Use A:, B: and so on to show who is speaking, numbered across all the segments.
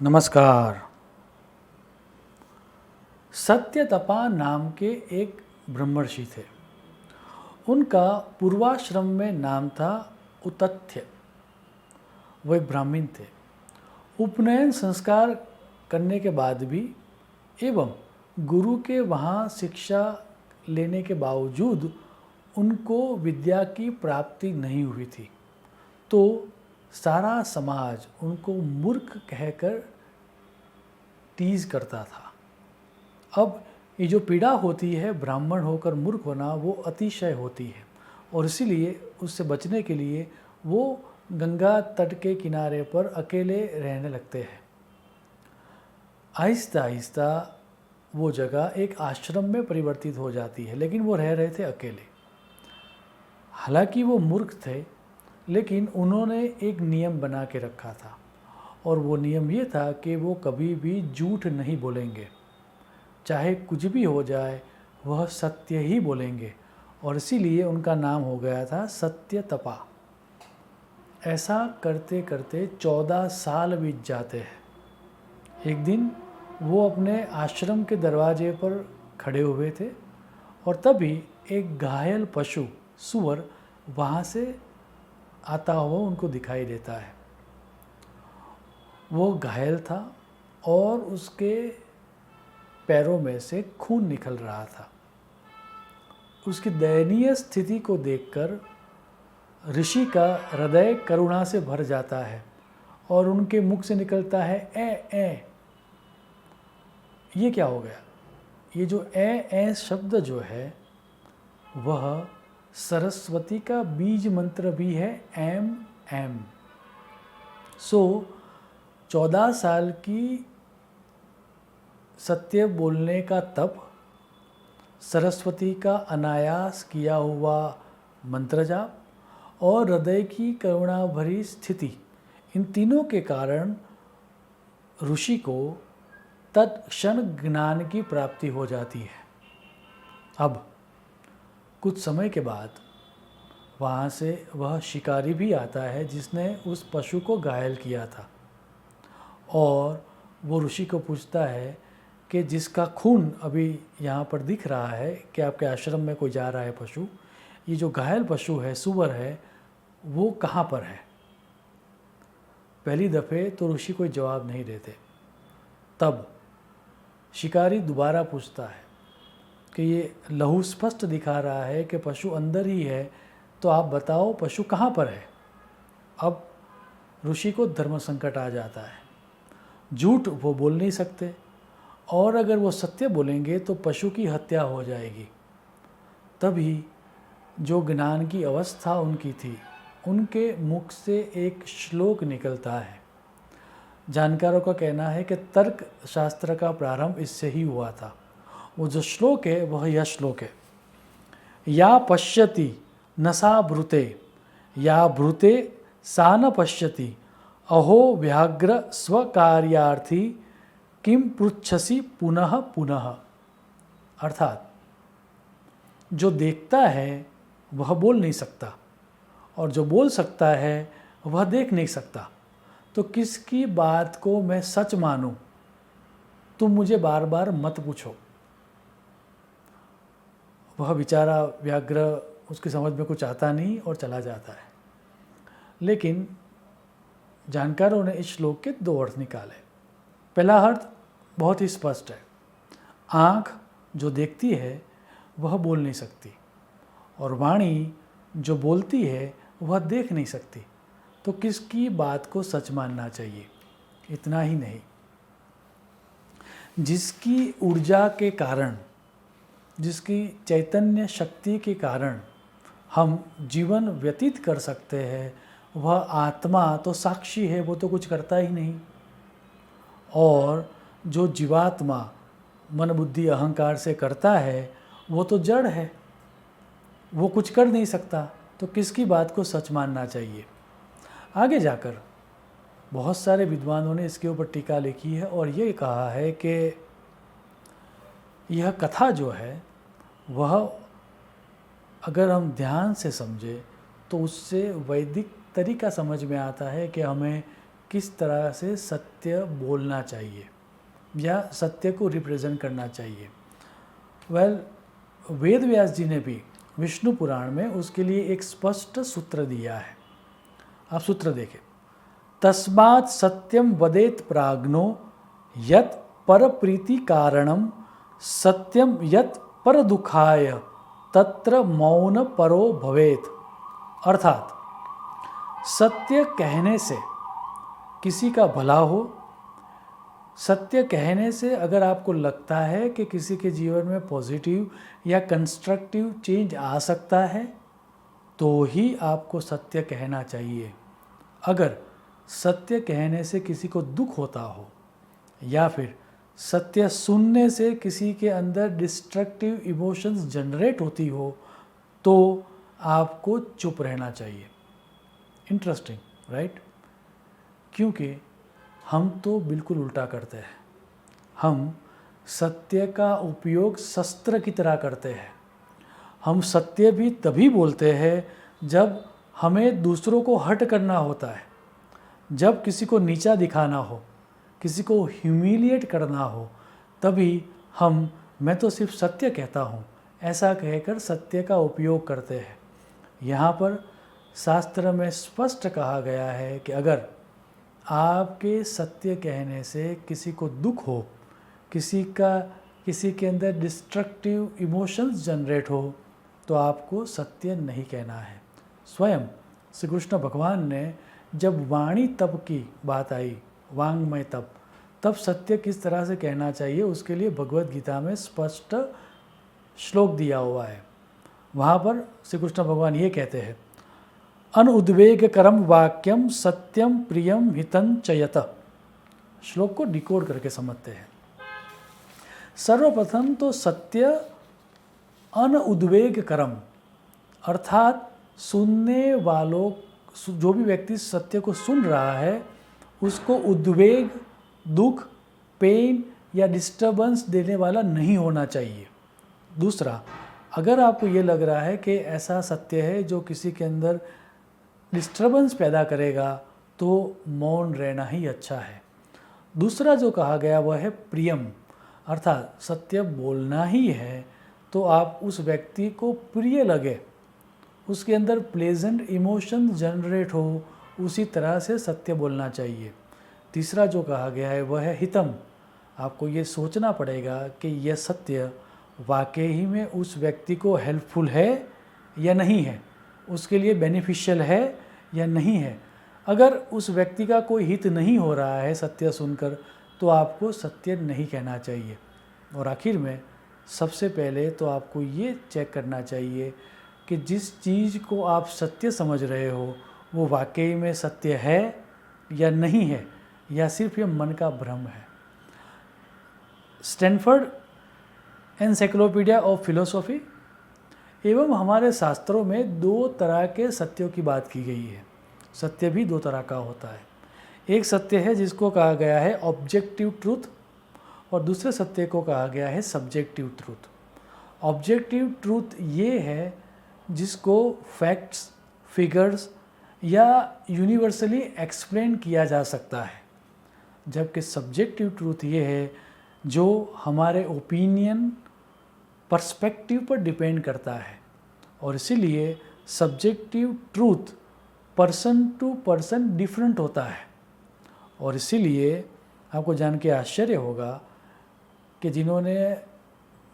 A: नमस्कार। सत्यतपा नाम के एक ब्रह्मर्षि थे। उनका पूर्वाश्रम में नाम था उतथ्य। वो एक ब्राह्मण थे। उपनयन संस्कार करने के बाद भी एवं गुरु के वहाँ शिक्षा लेने के बावजूद उनको विद्या की प्राप्ति नहीं हुई थी, तो सारा समाज उनको मूर्ख कहकर टीज करता था। अब ये जो पीड़ा होती है ब्राह्मण होकर मूर्ख होना, वो अतिशय होती है और इसीलिए उससे बचने के लिए वो गंगा तट के किनारे पर अकेले रहने लगते हैं। आहिस्ता आहिस्ता वो जगह एक आश्रम में परिवर्तित हो जाती है, लेकिन वो रह रहे थे अकेले। हालांकि वो मूर्ख थे, लेकिन उन्होंने एक नियम बना के रखा था और वो नियम ये था कि वो कभी भी झूठ नहीं बोलेंगे। चाहे कुछ भी हो जाए वह सत्य ही बोलेंगे और इसीलिए उनका नाम हो गया था सत्यतपा। ऐसा करते करते 14 साल बीत जाते हैं। एक दिन वो अपने आश्रम के दरवाजे पर खड़े हुए थे और तभी एक घायल पशु सूअर वहाँ से आता हुआ उनको दिखाई देता है। वो घायल था और उसके पैरों में से खून निकल रहा था। उसकी दयनीय स्थिति को देखकर ऋषि का हृदय करुणा से भर जाता है और उनके मुख से निकलता है ए। ये क्या हो गया? ये जो ए शब्द जो है वह सरस्वती का बीज मंत्र भी है, एम। सो 14 साल की सत्य बोलने का तप, सरस्वती का अनायास किया हुआ मंत्र जाप और हृदय की करुणा भरी स्थिति, इन तीनों के कारण ऋषि को तत्क्षण ज्ञान की प्राप्ति हो जाती है। अब कुछ समय के बाद वहाँ से वह शिकारी भी आता है जिसने उस पशु को घायल किया था और वो ऋषि को पूछता है कि जिसका खून अभी यहाँ पर दिख रहा है कि आपके आश्रम में कोई जा रहा है पशु, ये जो घायल पशु है, सूअर है, वो कहाँ पर है? पहली दफ़े तो ऋषि कोई जवाब नहीं देते। तब शिकारी दोबारा पूछता है कि ये लहू स्पष्ट दिखा रहा है कि पशु अंदर ही है, तो आप बताओ पशु कहाँ पर है? अब ऋषि को धर्म संकट आ जाता है। झूठ वो बोल नहीं सकते और अगर वो सत्य बोलेंगे तो पशु की हत्या हो जाएगी। तभी जो ज्ञान की अवस्था उनकी थी, उनके मुख से एक श्लोक निकलता है। जानकारों का कहना है कि तर्क शास्त्र का प्रारंभ इससे ही हुआ था। वो जो श्लोक है वह यह श्लोक है, या पश्यति न सा भ्रुते, या भ्रुते सा न पश्यति, अहो व्याघ्र स्वकार्यार्थी किम पृच्छसि पुनः पुनः। अर्थात जो देखता है वह बोल नहीं सकता और जो बोल सकता है वह देख नहीं सकता, तो किसकी बात को मैं सच मानूं? तुम मुझे बार बार मत पूछो। वह बेचारा व्याघ्र, उसकी समझ में कुछ आता नहीं और चला जाता है। लेकिन जानकारों ने इस श्लोक के दो अर्थ निकाले। पहला अर्थ बहुत ही स्पष्ट है, आँख जो देखती है वह बोल नहीं सकती और वाणी जो बोलती है वह देख नहीं सकती, तो किसकी बात को सच मानना चाहिए? इतना ही नहीं, जिसकी ऊर्जा के कारण, जिसकी चैतन्य शक्ति के कारण हम जीवन व्यतीत कर सकते हैं, वह आत्मा तो साक्षी है, वो तो कुछ करता ही नहीं। और जो जीवात्मा मन बुद्धि अहंकार से करता है वो तो जड़ है, वो कुछ कर नहीं सकता, तो किसकी बात को सच मानना चाहिए? आगे जाकर बहुत सारे विद्वानों ने इसके ऊपर टीका लिखी है और ये कहा है कि यह कथा जो है वह अगर हम ध्यान से समझें तो उससे वैदिक तरीका समझ में आता है कि हमें किस तरह से सत्य बोलना चाहिए या सत्य को रिप्रेजेंट करना चाहिए। वेद व्यास जी ने भी विष्णु पुराण में उसके लिए एक स्पष्ट सूत्र दिया है। आप सूत्र देखें, तस्मात् सत्यम वदेत प्राज्ञो यत् पर प्रीति कारणम सत्यम यत् पर दुखाय तत्र मौन परो भवेत। अर्थात सत्य कहने से किसी का भला हो, सत्य कहने से अगर आपको लगता है कि किसी के जीवन में पॉजिटिव या कंस्ट्रक्टिव चेंज आ सकता है तो ही आपको सत्य कहना चाहिए। अगर सत्य कहने से किसी को दुख होता हो या फिर सत्य सुनने से किसी के अंदर डिस्ट्रक्टिव इमोशंस जनरेट होती हो तो आपको चुप रहना चाहिए। Interesting, right? क्योंकि हम तो बिल्कुल उल्टा करते हैं। हम सत्य का उपयोग शस्त्र की तरह करते हैं। हम सत्य भी तभी बोलते हैं जब हमें दूसरों को हर्ट करना होता है, जब किसी को नीचा दिखाना हो, किसी को ह्यूमिलिएट करना हो, तभी हम मैं तो सिर्फ सत्य कहता हूँ ऐसा कहकर सत्य का उपयोग करते हैं। यहाँ पर शास्त्र में स्पष्ट कहा गया है कि अगर आपके सत्य कहने से किसी को दुख हो, किसी के अंदर डिस्ट्रक्टिव इमोशंस जनरेट हो तो आपको सत्य नहीं कहना है। स्वयं श्री कृष्ण भगवान ने जब वाणी तप की बात आई, वांग्मय तब सत्य किस तरह से कहना चाहिए उसके लिए भगवत गीता में स्पष्ट श्लोक दिया हुआ है। वहाँ पर श्री कृष्ण भगवान ये कहते हैं, अनुद्वेगकरम वाक्यम सत्यम प्रियम हितं च यत। श्लोक को डिकोड करके समझते हैं। सर्वप्रथम तो सत्य अनुद्वेगकरम अर्थात सुनने वालों, जो भी व्यक्ति सत्य को सुन रहा है उसको उद्वेग, दुख, पेन या डिस्टर्बेंस देने वाला नहीं होना चाहिए। दूसरा, अगर आपको ये लग रहा है कि ऐसा सत्य है जो किसी के अंदर डिस्टर्बेंस पैदा करेगा तो मौन रहना ही अच्छा है। दूसरा जो कहा गया वह है प्रियम, अर्थात सत्य बोलना ही है तो आप उस व्यक्ति को प्रिय लगे, उसके अंदर प्लेजेंट इमोशन जनरेट हो, उसी तरह से सत्य बोलना चाहिए। तीसरा जो कहा गया है वह है हितम, आपको ये सोचना पड़ेगा कि यह सत्य वाकई ही में उस व्यक्ति को हेल्पफुल है या नहीं है, उसके लिए बेनिफिशियल है या नहीं है। अगर उस व्यक्ति का कोई हित नहीं हो रहा है सत्य सुनकर तो आपको सत्य नहीं कहना चाहिए। और आखिर में सबसे पहले तो आपको ये चेक करना चाहिए कि जिस चीज़ को आप सत्य समझ रहे हो वो वाकई में सत्य है या नहीं है, या सिर्फ ये मन का भ्रम है। स्टैनफोर्ड एनसाइक्लोपीडिया ऑफ फिलोसॉफी एवं हमारे शास्त्रों में दो तरह के सत्यों की बात की गई है। सत्य भी दो तरह का होता है। एक सत्य है जिसको कहा गया है ऑब्जेक्टिव ट्रूथ और दूसरे सत्य को कहा गया है सब्जेक्टिव ट्रूथ। ऑब्जेक्टिव ट्रूथ ये है जिसको फैक्ट्स, फिगर्स या यूनिवर्सली एक्सप्लेन किया जा सकता है, जबकि सब्जेक्टिव ट्रूथ ये है जो हमारे ओपिनियन, पर्सपेक्टिव पर डिपेंड करता है। और इसीलिए subjective truth person to person different होता है। और इसीलिए आपको जान के आश्चर्य होगा कि जिन्होंने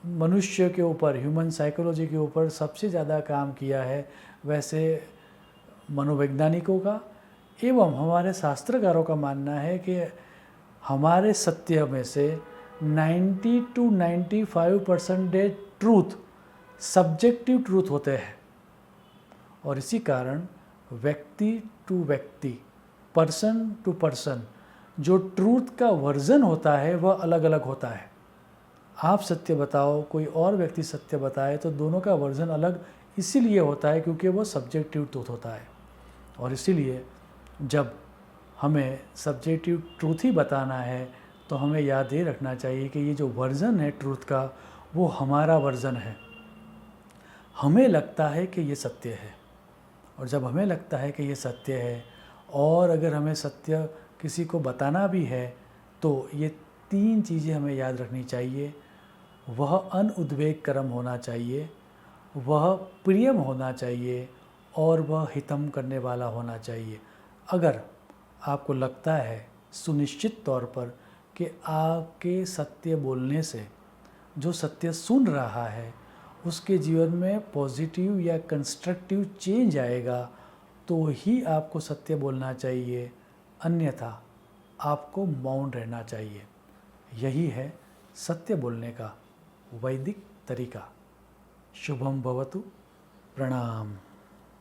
A: मनुष्य के ऊपर, ह्यूमन साइकोलॉजी के ऊपर सबसे ज़्यादा काम किया है वैसे मनोवैज्ञानिकों का एवं हमारे शास्त्रकारों का मानना है कि हमारे सत्य में से 90 to 95% ट्रूथ सब्जेक्टिव ट्रूथ होते हैं। और इसी कारण व्यक्ति टू व्यक्ति, पर्सन टू पर्सन जो ट्रूथ का वर्जन होता है वह अलग अलग होता है। आप सत्य बताओ, कोई और व्यक्ति सत्य बताए तो दोनों का वर्जन अलग इसीलिए होता है क्योंकि वो सब्जेक्टिव ट्रूथ होता है। और इसीलिए जब हमें सब्जेक्टिव ट्रूथ ही बताना है तो हमें याद ये रखना चाहिए कि ये जो वर्जन है ट्रूथ का वो हमारा वर्जन है। हमें लगता है कि ये सत्य है, और जब हमें लगता है कि ये सत्य है और अगर हमें सत्य किसी को बताना भी है तो ये 3 चीज़ें हमें याद रखनी चाहिए। वह अनुद्वेग कर्म होना चाहिए, वह प्रियम होना चाहिए और वह हितम करने वाला होना चाहिए। अगर आपको लगता है सुनिश्चित तौर पर कि आपके सत्य बोलने से जो सत्य सुन रहा है उसके जीवन में पॉजिटिव या कंस्ट्रक्टिव चेंज आएगा, तो ही आपको सत्य बोलना चाहिए, अन्यथा आपको मौन रहना चाहिए। यही है सत्य बोलने का वैदिक तरीका। शुभम भवतु। प्रणाम।